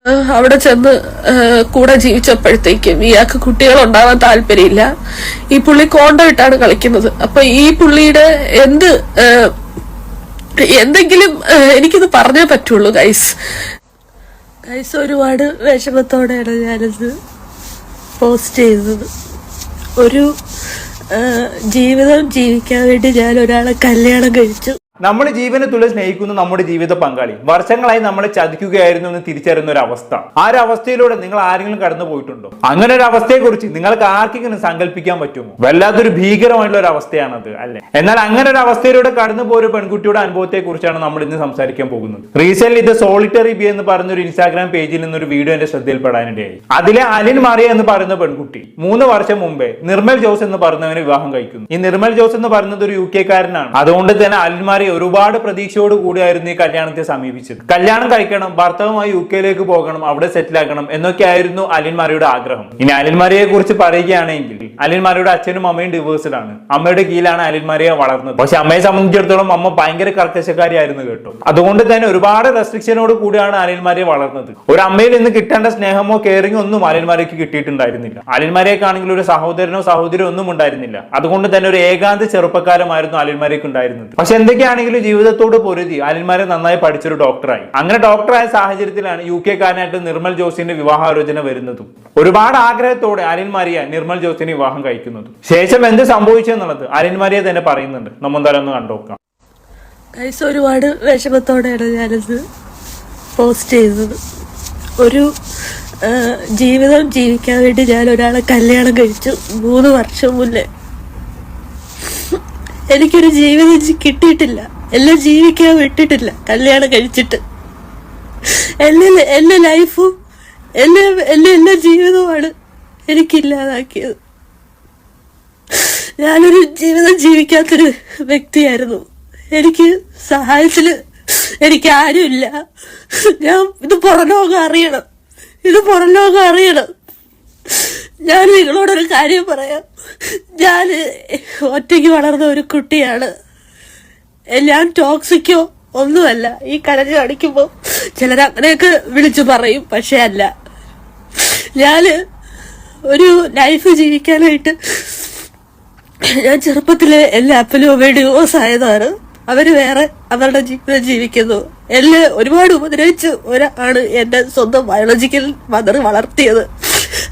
അവിടെ ചെന്ന് കൂടെ ജീവിച്ചപ്പോഴത്തേക്കും ഇയാൾക്ക് കുട്ടികൾ ഉണ്ടാവാൻ താല്പര്യമില്ല. ഈ പുള്ളി കോണ്ടം ഇട്ടാണ് കളിക്കുന്നത്. അപ്പൊ ഈ പുള്ളിയുടെ എന്തെങ്കിലും എനിക്കിത് പറഞ്ഞേ പറ്റുള്ളൂ. ഗൈസ് ഒരുപാട് വിഷമത്തോടെയാണ് ഞാനിത് പോസ്റ്റ് ചെയ്തത്. ഒരു ജീവിതം ജീവിക്കാൻ വേണ്ടി ഞാൻ ഒരാളെ കല്യാണം കഴിച്ചു. നമ്മൾ ജീവനെ തുല്യ സ്നേഹിക്കുന്ന നമ്മുടെ ജീവിത പങ്കാളി വർഷങ്ങളായി നമ്മളെ ചതിക്കുകയായിരുന്നു എന്ന് തിരിച്ചറിയുന്ന ഒരു അവസ്ഥ. ആ ഒരു അവസ്ഥയിലൂടെ നിങ്ങൾ ആരെങ്കിലും കടന്നു പോയിട്ടുണ്ടോ? അങ്ങനെ ഒരു അവസ്ഥയെ കുറിച്ച് നിങ്ങൾക്ക് ആർക്കെങ്കിലും സങ്കല്പിക്കാൻ പറ്റുമോ? വല്ലാത്തൊരു ഭീകരമായിട്ടുള്ള ഒരു അവസ്ഥയാണത്, അല്ലെ? എന്നാൽ അങ്ങനെ ഒരു അവസ്ഥയിലൂടെ കടന്നു പോയ പെൺകുട്ടിയുടെ അനുഭവത്തെ കുറിച്ചാണ് നമ്മൾ ഇന്ന് സംസാരിക്കാൻ പോകുന്നത്. റീസെന്റ് ഇത് സോളിറ്ററി ബി എന്ന് പറഞ്ഞ ഒരു ഇൻസ്റ്റാഗ്രാം പേജിൽ നിന്നൊരു വീഡിയോ എന്റെ ശ്രദ്ധയിൽപ്പെടാനിടയായി. അതിലെ അലിൻ മാറിയ എന്ന് പറയുന്ന പെൺകുട്ടി 3 വർഷം മുമ്പേ നിർമ്മൽ ജോസ് എന്ന് പറഞ്ഞവനെ വിവാഹം കഴിക്കുന്നു. ഈ നിർമ്മൽ ജോസ് എന്ന് പറയുന്നത് ഒരു UK കാരനാണ്. അതുകൊണ്ട് തന്നെ അലിൻ മാറി ഒരുപാട് പ്രതീക്ഷയോട് കൂടിയായിരുന്നു ഈ കല്യാണത്തെ സമീപിച്ചത്. കല്യാണം കഴിക്കണം, ഭർത്താവുമായി UK പോകണം, അവിടെ സെറ്റിൽ ആക്കണം എന്നൊക്കെയായിരുന്നു അലിൻമാരിയുടെ ആഗ്രഹം. ഇനി അലിൻമാരിയെ കുറിച്ച് പറയുകയാണെങ്കിൽ അലിൻമാരിയുടെ അച്ഛനും അമ്മയും ഡിവോഴ്സ്ഡ് ആണ്. അമ്മയുടെ കീഴിലാണ് അലിൻമാരിയെ വളർന്നത്. പക്ഷെ അമ്മയെ സംബന്ധിച്ചിടത്തോളം അമ്മ ഭയങ്കര കർക്കശക്കാരിയായിരുന്നു കേട്ടോ. അതുകൊണ്ട് തന്നെ ഒരുപാട് റെസ്ട്രിക്ഷനോട് കൂടിയാണ് അലിൻമാരിയെ വളർന്നത്. ഒരു അമ്മയിൽ നിന്ന് കിട്ടേണ്ട സ്നേഹമോ കെയറിങ്ങോ ഒന്നും അലിൻമാരിക്ക് കിട്ടിയിട്ടുണ്ടായിരുന്നില്ല. അലിൻമാരിയേക്കാണെങ്കിൽ ഒരു സഹോദരനോ സഹോദരിയോ ഒന്നും ഉണ്ടായിരുന്നില്ല. അതുകൊണ്ട് തന്നെ ഒരു ഏകാന്ത ചെറുപ്പക്കാരമായിരുന്നു അലിൻമാരിക്ക് ഉണ്ടായിരുന്നത്. പക്ഷെ എന്തൊക്കെയാണെങ്കിലും ജീവിതത്തോട് പൊരുതി അലിൻമാരെ നന്നായി പഠിച്ചൊരു ഡോക്ടറായി. അങ്ങനെ ഡോക്ടറായ സാഹചര്യത്തിലാണ് UK കാരനായിട്ട് നിർമ്മൽ ജോസിന്റെ വിവാഹാലോചന വരുന്നതും. ഒരുപാട് ആഗ്രഹത്തോടെ അലിൻമാരിയെ നിർമ്മൽ ജോസിനെ വിവാഹം കഴിക്കുന്നതും. ശേഷം എന്ത് സംഭവിച്ചെന്നുള്ളത് അലിൻമാരിയെ തന്നെ പറയുന്നുണ്ട്. നമ്മൾ എന്തായാലും ഒന്ന് കണ്ടുനോക്കാം. ഒരുപാട് വിഷമത്തോടെയാണ് ഞാനിത് പോസ്റ്റ് ചെയ്തത്. ഒരു ജീവിതം ജീവിക്കാൻ വേണ്ടി ഞാൻ ഒരാളെ കല്യാണം കഴിച്ചു 3 വർഷം മുന്നേ. എനിക്കൊരു ജീവിതം കിട്ടിയിട്ടില്ല, എല്ലാം ജീവിക്കാൻ വിട്ടിട്ടില്ല. കല്യാണം കഴിച്ചിട്ട് എന്റെ ലൈഫും എല്ലാ ജീവിതവുമാണ് എനിക്കില്ലാതാക്കിയത്. ഞാനൊരു ജീവിതം ജീവിക്കാത്തൊരു വ്യക്തിയായിരുന്നു. എനിക്ക് സഹായത്തില് എനിക്ക് ആരുമില്ല. ഇത് പുറം ലോകം അറിയണം. ഞാൻ നിങ്ങളോടൊരു കാര്യം പറയാം. ഞാൻ ഒറ്റയ്ക്ക് വളർന്ന ഒരു കുട്ടിയാണ്. ഞാൻ ടോക്സിക്കോ ഒന്നുമല്ല. ഈ കരഞ്ഞു കാണിക്കുമ്പോ ചിലരങ്ങനെയൊക്കെ വിളിച്ചു പറയും, പക്ഷെ അല്ല. ഞാന് ഒരു ലൈഫ് ജീവിക്കാനായിട്ട് ഞാൻ ചെറുപ്പത്തിലെ എല്ലാ അപ്പനും അമ്മയും ഡിവോഴ്സ് ആയതാണ്. അവര് വേറെ അവരുടെ ജീവിതം ജീവിക്കുന്നു. എന്നെ ഒരുപാട് ഉപദ്രവിച്ച് ഒരാണ് എന്റെ സ്വന്തം ബയോളജിക്കൽ മദർ വളർത്തിയത്.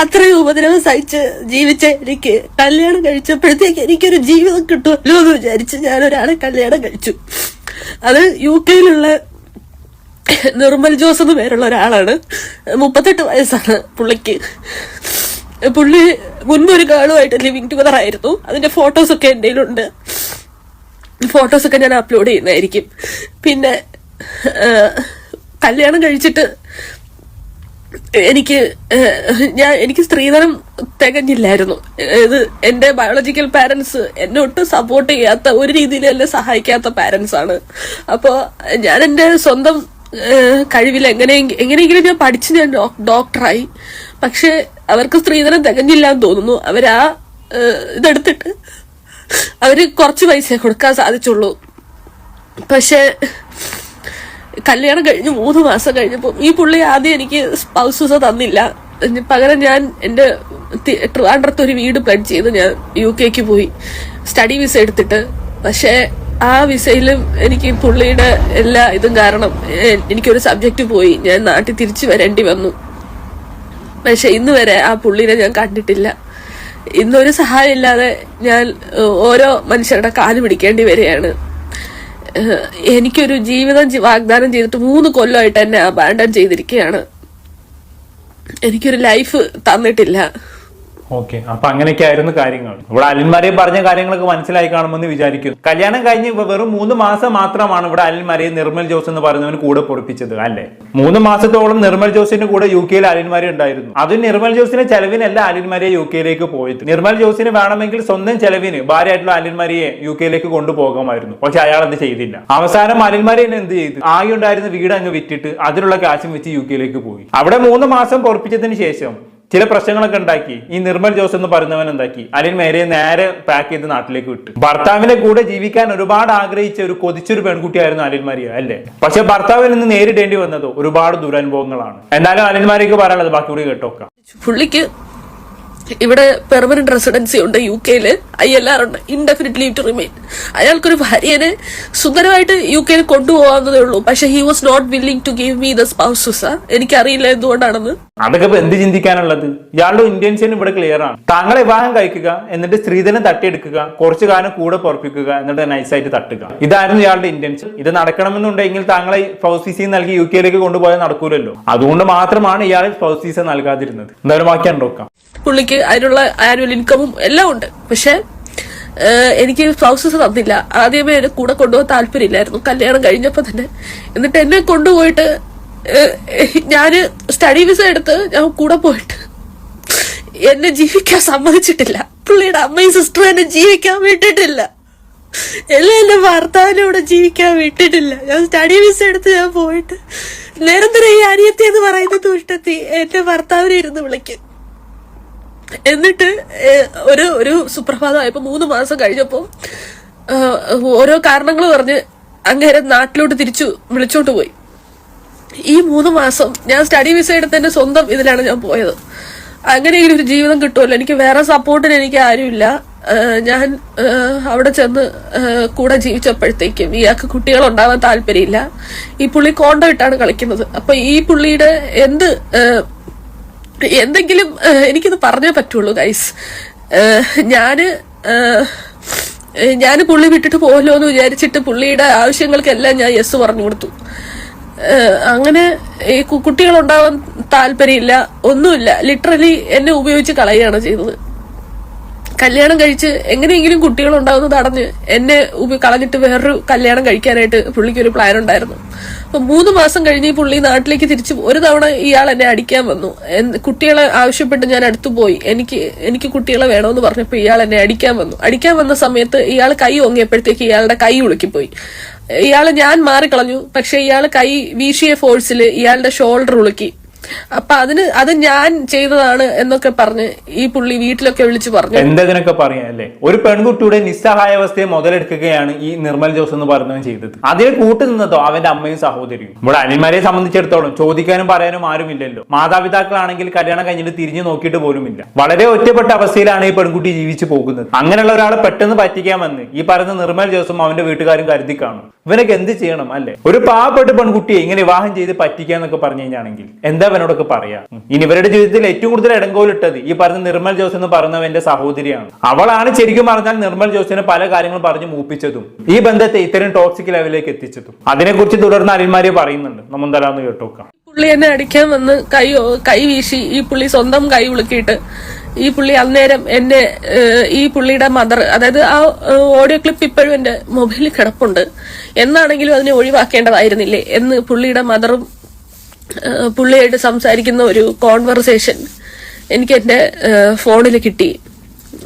അത്രയും ഉപദ്രവം സഹിച്ച് ജീവിച്ച എനിക്ക് കല്യാണം കഴിച്ചപ്പോഴത്തേക്ക് എനിക്കൊരു ജീവിതം കിട്ടുമല്ലോ എന്ന് വിചാരിച്ച് ഞാൻ ഒരാളെ കല്യാണം കഴിച്ചു. അത് UK നിർമ്മൽ ജോസ് എന്ന് പേരുള്ള ഒരാളാണ്. 38 വയസ്സാണ് പുള്ളിക്ക്. പുള്ളി മുൻപൊരു ഗേളുമായിട്ട് ലിവിങ് ടുഗദർ ആയിരുന്നു. അതിന്റെ ഫോട്ടോസൊക്കെ എൻ്റെ കയ്യിലുണ്ട്. ഫോട്ടോസൊക്കെ ഞാൻ അപ്ലോഡ് ചെയ്യുന്നതായിരിക്കും. പിന്നെ കല്യാണം കഴിച്ചിട്ട് എനിക്ക് സ്ത്രീധനം തികഞ്ഞില്ലായിരുന്നു. ഇത് എന്റെ ബയോളജിക്കൽ പാരന്റ്സ് എന്നെ ഒട്ടും സപ്പോർട്ട് ചെയ്യാത്ത, ഒരു രീതിയിൽ എന്നെ സഹായിക്കാത്ത പാരന്റ്സ് ആണ്. അപ്പോ ഞാൻ എന്റെ സ്വന്തം കഴിവിൽ എങ്ങനെയെങ്കിലും ഞാൻ പഠിച്ച് ഞാൻ ഡോക്ടറായി. പക്ഷെ അവർക്ക് സ്ത്രീധനം തികഞ്ഞില്ല എന്ന് തോന്നുന്നു. അവരാ ഇതെടുത്തിട്ട് അവര് കുറച്ച് പൈസ കൊടുക്കാൻ സാധിച്ചുള്ളൂ. പക്ഷെ കല്യാണം കഴിഞ്ഞ് 3 മാസം കഴിഞ്ഞപ്പോ ഈ പുള്ളി ആദ്യം എനിക്ക് സ്പൗസ് വിസ തന്നില്ല. പകരം ഞാൻ എന്റെ ട്രിവാൻഡ്രത്ത് ഒരു വീട് പ്ലഡ് ചെയ്ത് ഞാൻ UK പോയി സ്റ്റഡി വിസ എടുത്തിട്ട്. പക്ഷെ ആ വിസയിലും എനിക്ക് പുള്ളിയുടെ എല്ലാ ഇതും കാരണം എനിക്കൊരു സബ്ജക്റ്റ് പോയി. ഞാൻ നാട്ടിൽ തിരിച്ചു വരേണ്ടി വന്നു. പക്ഷെ ഇന്ന് വരെ ആ പുള്ളിനെ ഞാൻ കണ്ടിട്ടില്ല. ഇന്നൊരു സഹായം ഇല്ലാതെ ഞാൻ ഓരോ മനുഷ്യരുടെ കാല് പിടിക്കേണ്ടി വരികയാണ്. എനിക്കൊരു ജീവിതം വാഗ്ദാനം ചെയ്തിട്ട് 3 കൊല്ലമായിട്ട് എന്നെ അബാൻഡൻ ചെയ്തിരിക്കുകയാണ്. എനിക്കൊരു ലൈഫ് തന്നിട്ടില്ല. ഓക്കെ, അപ്പൊ അങ്ങനെയൊക്കെ ആയിരുന്നു കാര്യങ്ങൾ. ഇവിടെ അലിൻമാരിയെ പറഞ്ഞ കാര്യങ്ങളൊക്കെ മനസ്സിലായി കാണുമെന്ന് വിചാരിക്കുന്നു. കല്യാണം കഴിഞ്ഞ് വെറും 3 മാസം മാത്രമാണ് ഇവിടെ അലിൻമാരിയെ നിർമ്മൽ ജോസ് എന്ന് പറയുന്നവന് കൂടെ പൊടിപ്പിച്ചത്, അല്ലെ? 3 മാസത്തോളം നിർമ്മൽ ജോസിന്റെ കൂടെ UK അലിൻമാരി ഉണ്ടായിരുന്നു. അതും നിർമ്മൽ ജോസിന്റെ ചെലവിനല്ല അലിൻമാരിയെ UK പോയത്. നിർമ്മൽ ജോസിന് വേണമെങ്കിൽ സ്വന്തം ചെലവിന് ഭാര്യയായിട്ടുള്ള അലിൻമാരിയെ UK കൊണ്ടുപോകാമായിരുന്നു. പക്ഷെ അയാൾ അത് ചെയ്തില്ല. അവസാനം അലിൻമാരി എന്ത് ചെയ്തു? ആകെ ഉണ്ടായിരുന്ന വീട് അങ്ങ് വിറ്റിട്ട് അതിലുള്ള കാശും വെച്ച് UK പോയി. അവിടെ 3 മാസം പൊറപ്പിച്ചതിന് ശേഷം ചില പ്രശ്നങ്ങളൊക്കെ ഉണ്ടാക്കി ഈ നിർമ്മൽ ജോസ് എന്ന് പറയുന്നവൻ എന്താക്കി അലിൻ മേരിയെ നേരെ പാക്ക് ചെയ്ത് നാട്ടിലേക്ക് വിട്ടു. ഭർത്താവിന്റെ കൂടെ ജീവിക്കാൻ ഒരുപാട് ആഗ്രഹിച്ച ഒരു കൊതിച്ചൊരു പെൺകുട്ടിയായിരുന്നു അലിൻ മരിയ അല്ലേ. പക്ഷെ ഭർത്താവിൽ നിന്ന് നേരിടേണ്ടി വന്നതോ ഒരുപാട് ദുരനുഭവങ്ങളാണ്. എന്തായാലും അലിൻ മാരിക്ക് പറയാനുള്ളത് ബാക്കി കൂടി കേട്ടോക്കാം. പുള്ളിക്ക് ഇവിടെ പെർമനന്റ് റെസിഡൻസി ഉണ്ട്, UK ILR ഉണ്ട്, ഇൻഡെഫിനിറ്റ് ലീവ് ടു റിമെയിൻ. അയാൾക്കൊരു ഭാര്യനെ സുന്ദരമായിട്ട് UK കൊണ്ടുപോകാവുന്നതേ ഉള്ളൂ. പക്ഷെ he was not willing to give me the spouse visa. എനിക്കറിയില്ല എന്തുകൊണ്ടാണെന്ന്. അതൊക്കെ ഇപ്പൊ എന്ത് ചിന്തിക്കാനുള്ളത്? ഇയാളുടെ ഇന്റൻഷൻ ഇവിടെ ക്ലിയർ ആണ്. താങ്കളെ വിവാഹം കഴിക്കുക, എന്നിട്ട് സ്ത്രീധനം തട്ടിയെടുക്കുക, കുറച്ചു കാലം കൂടെ പൊറപ്പിക്കുക, എന്നിട്ട് നൈസായിട്ട് തട്ടുക. ഇതായിരുന്നു ഇയാളുടെ ഇന്റൻഷൻ. ഇത് നടക്കണമെന്നുണ്ടെങ്കിൽ താങ്കളെ സ്പൗസ് വിസ നൽകി UK കൊണ്ടുപോയാൽ നടക്കൂലല്ലോ. അതുകൊണ്ട് മാത്രമാണ് ഇയാൾ സ്പൗസ് വിസ നൽകാതിരുന്നത്. എന്തായാലും ബാക്കി നോക്കാം. പുള്ളിക്ക് അതിനുള്ള ആനുവൽ ഇൻകമും എല്ലാം ഉണ്ട്. പക്ഷെ എനിക്ക് സ്പൗസസ് തന്നില്ല. ആദ്യമേ എന്നെ കൂടെ കൊണ്ടുപോകാൻ താല്പര്യമില്ലായിരുന്നു കല്യാണം കഴിഞ്ഞപ്പോ തന്നെ. എന്നിട്ട് എന്നെ കൊണ്ടുപോയിട്ട് ഞാന് സ്റ്റഡി വിസ എടുത്ത് ഞാൻ കൂടെ പോയിട്ട് എന്നെ ജീവിക്കാൻ സമ്മതിച്ചിട്ടില്ല. പുള്ളിയുടെ അമ്മയും സിസ്റ്ററും എന്നെ ജീവിക്കാൻ വിട്ടിട്ടില്ല. എല്ലാം എന്റെ ഭർത്താവിനോട് ജീവിക്കാൻ വിട്ടിട്ടില്ല. ഞാൻ സ്റ്റഡി വിസ എടുത്ത് ഞാൻ പോയിട്ട് നിരന്തരം ഈ അനിയത്തി എന്ന് പറയുന്ന ദുഷ്ടത്തി എന്റെ ഭർത്താവിനെ ഇരുന്ന് വിളിക്കും. എന്നിട്ട് ഒരു സുപ്രഭാതമായപ്പോ 3 മാസം കഴിഞ്ഞപ്പോ ഓരോ കാരണങ്ങൾ പറഞ്ഞ് അങ്ങേരെ നാട്ടിലോട്ട് തിരിച്ചു വിളിച്ചോണ്ട് പോയി. ഈ 3 മാസം ഞാൻ സ്റ്റഡി വിസ എടുത്ത് എന്റെ സ്വന്തം ഇതിലാണ് ഞാൻ പോയത്. അങ്ങനെയെങ്കിലും ഒരു ജീവിതം കിട്ടുമല്ലോ. എനിക്ക് വേറെ സപ്പോർട്ടിന് എനിക്ക് ആരുമില്ല. ഞാൻ അവിടെ ചെന്ന് കൂടെ ജീവിച്ചപ്പോഴത്തേക്കും ഇയാൾക്ക് കുട്ടികളുണ്ടാവാൻ താല്പര്യമില്ല. ഈ പുള്ളി കോണ്ടോ ഇട്ടാണ് കളിക്കുന്നത്. അപ്പൊ ഈ പുള്ളിയുടെ എന്തെങ്കിലും എനിക്കിത് പറഞ്ഞേ പറ്റുള്ളൂ ഗൈസ്. ഞാന് പുള്ളി വിട്ടിട്ട് പോകല്ലോ എന്ന് വിചാരിച്ചിട്ട് പുള്ളിയുടെ ആവശ്യങ്ങൾക്കെല്ലാം ഞാൻ യെസ് പറഞ്ഞു കൊടുത്തു. അങ്ങനെ ഈ കുട്ടികളുണ്ടാവാൻ താല്പര്യമില്ല, ഒന്നുമില്ല. ലിറ്ററലി എന്നെ ഉപയോഗിച്ച് കളയുകയാണ് ചെയ്തത്. കല്യാണം കഴിച്ച് എങ്ങനെയെങ്കിലും കുട്ടികളുണ്ടാവുന്നത് തടഞ്ഞ് എന്നെ കളഞ്ഞിട്ട് വേറൊരു കല്യാണം കഴിക്കാനായിട്ട് പുള്ളിക്ക് ഒരു പ്ലാൻ ഉണ്ടായിരുന്നു. അപ്പൊ 3 മാസം കഴിഞ്ഞ് ഈ പുള്ളി നാട്ടിലേക്ക് തിരിച്ചു. ഒരു തവണ ഇയാൾ എന്നെ അടിക്കാൻ വന്നു. കുട്ടികളെ ആവശ്യപ്പെട്ട് ഞാൻ അടുത്തു പോയി. എനിക്ക് കുട്ടികളെ വേണമെന്ന് പറഞ്ഞപ്പോ ഇയാൾ എന്നെ അടിക്കാൻ വന്ന സമയത്ത് ഇയാൾ കൈ ഓങ്ങിയപ്പോഴത്തേക്ക് ഇയാളുടെ കൈ ഉളുക്കിപ്പോയി. ഞാൻ മാറിക്കളഞ്ഞു. പക്ഷെ ഇയാൾ കൈ വീശിയ ഫോഴ്സിൽ ഇയാളുടെ ഷോൾഡർ ഉളുക്കി. അപ്പൊ അത് ഞാൻ ചെയ്തതാണ് എന്നൊക്കെ പറഞ്ഞ് ഈ പുള്ളി വീട്ടിലൊക്കെ വിളിച്ചു പറഞ്ഞു. എന്തൊക്കെ പറയാല്ലേ. ഒരു പെൺകുട്ടിയുടെ നിസ്സഹായാവസ്ഥയെ മുതലെടുക്കുകയാണ് ഈ നിർമ്മൽ ജോസ് എന്ന് പറഞ്ഞവൻ ചെയ്തത്. അതിൽ കൂട്ടുനിന്നതോ അവന്റെ അമ്മയും സഹോദരിയും. ഇവിടെ അനിൽമാരെ സംബന്ധിച്ചിടത്തോളം ചോദിക്കാനും പറയാനും ആരുമില്ലല്ലോ. മാതാപിതാക്കളാണെങ്കിൽ കല്യാണം കഴിഞ്ഞിട്ട് തിരിഞ്ഞു നോക്കിയിട്ട് പോലുമില്ല. വളരെ ഒറ്റപ്പെട്ട അവസ്ഥയിലാണ് ഈ പെൺകുട്ടി ജീവിച്ചു പോകുന്നത്. അങ്ങനെയുള്ള ഒരാളെ പെട്ടെന്ന് പറ്റിക്കാമെന്ന് ഈ പറയുന്ന നിർമ്മൽ ജോസും അവന്റെ വീട്ടുകാരും കരുതി കാണും. ഇവനൊക്കെ എന്ത് ചെയ്യണം അല്ലെ? ഒരു പാവപ്പെട്ട പെൺകുട്ടിയെ ഇങ്ങനെ വിവാഹം ചെയ്ത് പറ്റിക്കാന്നൊക്കെ പറഞ്ഞു കഴിഞ്ഞാണെങ്കിൽ എന്താ അവനോടൊക്കെ പറയാ? ഇനി ഇവരുടെ ജീവിതത്തിൽ ഏറ്റവും കൂടുതൽ ഇടങ്കോലിട്ടത് ഈ പറഞ്ഞ നിർമ്മൽ ജോസ് എന്ന് പറയുന്നവന്റെ സഹോദരിയാണ്. അവളാണ് ശരിക്കും പറഞ്ഞാൽ നിർമ്മൽ ജോസിനെ പല കാര്യങ്ങളും പറഞ്ഞ് മൂപ്പിച്ചതും ഈ ബന്ധത്തെ ഇത്തരം ടോക്സിക് ലെവലിലേക്ക് എത്തിച്ചതും. അതിനെക്കുറിച്ച് തുടർന്ന് അനിൽമാരി പറയുന്നുണ്ട്. നമ്മൾ എന്തായാലും കേട്ടോക്കാം. പുള്ളി എന്നെ അടിക്കാൻ വന്ന് കൈ വീശി ഈ പുള്ളി സ്വന്തം കൈ ഉളുക്കിയിട്ട് ഈ പുള്ളി അന്നേരം എന്നെ ഈ പുള്ളിയുടെ മദർ, അതായത് ആ ഓഡിയോ ക്ലിപ്പ് ഇപ്പോഴും എന്റെ മൊബൈലിൽ കിടപ്പുണ്ട്, എന്നാണെങ്കിലും അതിനെ ഒഴിവാക്കേണ്ടതായിരുന്നില്ലേ എന്ന് പുള്ളിയുടെ മദറും പുള്ളിയായിട്ട് സംസാരിക്കുന്ന ഒരു കോൺവെർസേഷൻ എനിക്ക് എന്റെ ഫോണിൽ കിട്ടി.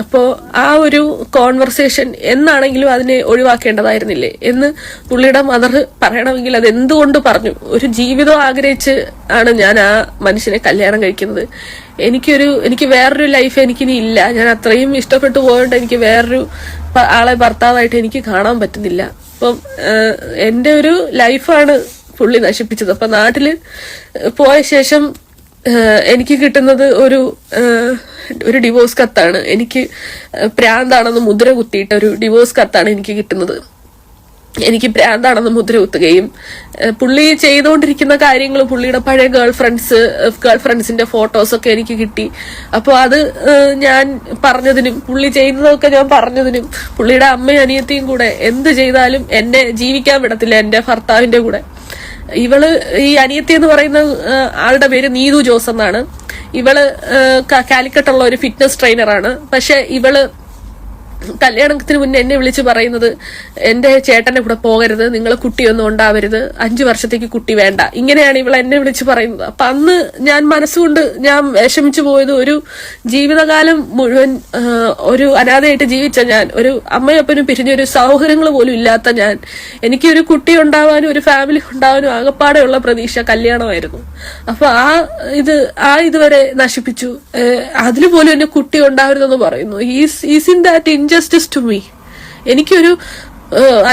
അപ്പോ ആ ഒരു കോൺവെർസേഷൻ എന്നാണെങ്കിലും അതിനെ ഒഴിവാക്കേണ്ടതായിരുന്നില്ലേ എന്ന് പുള്ളിയുടെ മദർ പറയണമെങ്കിൽ അത് എന്തുകൊണ്ട് പറഞ്ഞു? ഒരു ജീവിതം ആഗ്രഹിച്ച് ആണ് ഞാൻ ആ മനുഷ്യനെ കല്യാണം കഴിക്കുന്നത്. എനിക്ക് വേറൊരു ലൈഫ് എനിക്കിനി ഇല്ല. ഞാൻ അത്രയും ഇഷ്ടപ്പെട്ടു പോയിട്ട് എനിക്ക് വേറൊരു ആളെ ഭർത്താവായിട്ട് എനിക്ക് കാണാൻ പറ്റുന്നില്ല. അപ്പം എന്റെ ഒരു ലൈഫാണ് പുള്ളി നശിപ്പിച്ചത്. അപ്പൊ നാട്ടില് പോയ ശേഷം എനിക്ക് കിട്ടുന്നത് ഒരു ഡിവോഴ്സ് കത്താണ്. എനിക്ക് പ്രാന്താണെന്ന് മുദ്ര കുത്തിയിട്ട ഒരു ഡിവോഴ്സ് കത്താണ് എനിക്ക് കിട്ടുന്നത്. എനിക്ക് പ്രാന്താണെന്ന് മുദ്ര കുത്തുകയും പുള്ളി ചെയ്തുകൊണ്ടിരിക്കുന്ന കാര്യങ്ങൾ, പുള്ളിയുടെ പഴയ ഗേൾഫ്രണ്ട്സിന്റെ ഫോട്ടോസൊക്കെ എനിക്ക് കിട്ടി. അപ്പൊ അത് ഞാൻ പറഞ്ഞതിനും പുള്ളി ചെയ്തതൊക്കെ ഞാൻ പറഞ്ഞതിനും പുള്ളിയുടെ അമ്മയും അനിയത്തിയും കൂടെ എന്ത് ചെയ്താലും എന്നെ ജീവിക്കാൻ വിടത്തില്ല എന്റെ ഭർത്താവിന്റെ കൂടെ. ഈ അനിയത്തി എന്ന് പറയുന്ന ആളുടെ പേര് നീതു ജോസ് എന്നാണ്. ഇവള് കാലിക്കട്ടുള്ള ഒരു ഫിറ്റ്നസ് ട്രെയിനറാണ്. പക്ഷെ കല്യാണത്തിന് മുന്നേ എന്നെ വിളിച്ച് പറയുന്നത് എന്റെ ചേട്ടന്റെ കൂടെ പോകരുത്, നിങ്ങൾ കുട്ടിയൊന്നും ഉണ്ടാവരുത്, 5 വർഷത്തേക്ക് കുട്ടി വേണ്ട, ഇങ്ങനെയാണ് ഇവൾ എന്നെ വിളിച്ച് പറയുന്നത്. അപ്പൊ അന്ന് ഞാൻ മനസ്സുകൊണ്ട് ഞാൻ വിഷമിച്ചു പോയത്, ഒരു ജീവിതകാലം മുഴുവൻ ഒരു അനാഥയായിട്ട് ജീവിച്ച ഞാൻ, ഒരു അമ്മയപ്പനും പിരിഞ്ഞൊരു സൗകര്യങ്ങൾ പോലും ഇല്ലാത്ത ഞാൻ, എനിക്കൊരു കുട്ടി ഉണ്ടാവാനും ഒരു ഫാമിലി ഉണ്ടാവാനും ആകപ്പാടെയുള്ള പ്രതീക്ഷ കല്യാണമായിരുന്നു. അപ്പൊ ഇതുവരെ നശിപ്പിച്ചു. അതിൽ പോലും എന്നെ കുട്ടി ഉണ്ടാവരുതെന്ന് പറയുന്നു. Is in that injustice to me. എനിക്കൊരു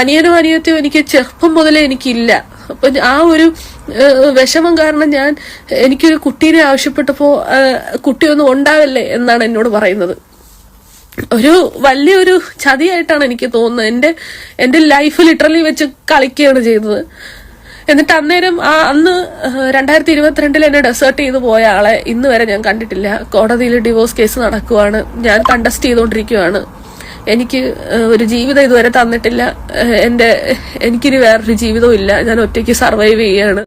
അനിയനോ അനിയത്തിയോ എനിക്ക് ചെറുപ്പം മുതലേ എനിക്കില്ല. അപ്പൊ ആ ഒരു വിഷമം കാരണം ഞാൻ എനിക്കൊരു കുട്ടീനെ ആവശ്യപ്പെട്ടപ്പോ കുട്ടിയൊന്നും ഉണ്ടാവല്ലേ എന്നാണ് എന്നോട് പറയുന്നത്. ഒരു വലിയൊരു ചതിയായിട്ടാണ് എനിക്ക് തോന്നുന്നത്. എന്റെ ലൈഫ് ലിറ്ററലി വെച്ച് കളിക്കുകയാണ് ചെയ്തത്. എന്നിട്ട് അന്ന് 2022 എന്നെ ഡെസേർട്ട് ചെയ്ത് പോയ ആളെ ഇന്ന് വരെ ഞാൻ കണ്ടിട്ടില്ല. കോടതിയിൽ ഡിവോഴ്സ് കേസ് നടക്കുവാണ്, ഞാൻ കണ്ടസ്റ്റ് ചെയ്തുകൊണ്ടിരിക്കുവാണ്. എനിക്ക് ഒരു ജീവിതം ഇതുവരെ തന്നിട്ടില്ല. എനിക്കിനി വേറൊരു ജീവിതവും ഇല്ല. ഞാൻ ഒറ്റയ്ക്ക് സർവൈവ് ചെയ്യാണ്.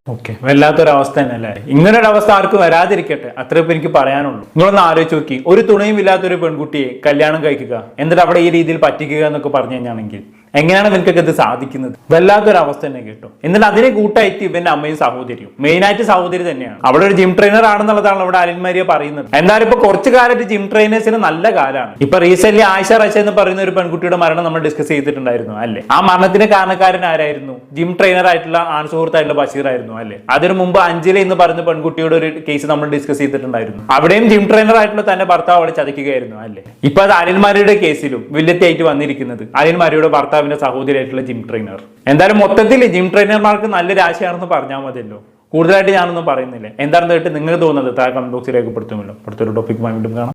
വല്ലാത്തൊരവസ്ഥ തന്നെയല്ലേ. ഇങ്ങനൊരു അവസ്ഥ ആർക്കും വരാതിരിക്കട്ടെ, അത്രേ ഇപ്പൊ എനിക്ക് പറയാനുള്ളൂ. നിങ്ങളൊന്ന് ആലോചിച്ച് നോക്കി, ഒരു തുണയും ഇല്ലാത്തൊരു പെൺകുട്ടിയെ കല്യാണം കഴിക്കുക, എന്നിട്ട് അവിടെ ഈ രീതിയിൽ പറ്റിക്കുക എന്നൊക്കെ പറഞ്ഞു കഴിഞ്ഞാണെങ്കിൽ എങ്ങനെയാണ് നിനക്കൊക്കെ ഇത് സാധിക്കുന്നത്? വല്ലാത്തൊരവസ്ഥ തന്നെ കേട്ടോ. എന്നിട്ട് അതിനെ കൂട്ടായിട്ട് ഇവന്റെ അമ്മയും സഹോദരിയും, മെയിനായിട്ട് സഹോദരി തന്നെയാണ്. അവിടെ ഒരു ജിം ട്രെയിനർ ആണെന്നുള്ളതാണ് അവിടെ അലിൻ മരിയ പറയുന്നത്. എന്തായാലും ഇപ്പൊ കുറച്ചു കാലത്ത് ജിം ട്രെയിനേഴ്സിന് നല്ല കാലമാണ്. ഇപ്പൊ റീസെന്റ് ആയിഷ റഷ എന്ന് പറയുന്ന ഒരു പെൺകുട്ടിയുടെ മരണം നമ്മൾ ഡിസ്കസ് ചെയ്തിട്ടുണ്ടായിരുന്നു അല്ലെ. ആ മരണത്തിന് കാരണക്കാരൻ ആരായിരുന്നു? ജിം ട്രെയിനർ ആയിട്ടുള്ള സുഹൃത്തായിട്ടുള്ള ബഷീർ ആയിരുന്നു അല്ലെ. അതിനു മുമ്പ് അഞ്ജലി എന്ന് പറയുന്ന പെൺകുട്ടിയുടെ ഒരു കേസ് നമ്മൾ ഡിസ്കസ് ചെയ്തിട്ടുണ്ടായിരുന്നു. അവിടെയും ജിം ട്രെയിനർ ആയിട്ടുള്ള തന്റെ ഭർത്താവ് അവിടെ ചതിക്കുകയായിരുന്നു അല്ലെ. ഇപ്പൊ അത് അലിൻ മരിയുടെ കേസിലും വില്ലത്തിയായിട്ട് വന്നിരിക്കുന്നത് അലിൻ മരിയുടെ ഭർത്താവ് സഹോദരിയായിട്ടുള്ള ജിം ട്രെയിനർ. എന്തായാലും മൊത്തത്തിൽ ജിം ട്രെയിനർമാർക്ക് നല്ല രാശിയാണെന്ന് പറഞ്ഞാൽ മതിയല്ലോ. കൂടുതലായിട്ട് ഞാനൊന്നും പറയുന്നില്ല. എന്താണെന്ന് കേട്ട് നിങ്ങൾ തോന്നുന്നത് താഴെ കമന്റ് ബോക്സിൽ രേഖപ്പെടുത്തുമല്ലോ. അടുത്തൊരു ടോപ്പിക്കുമായി വീണ്ടും കാണാം.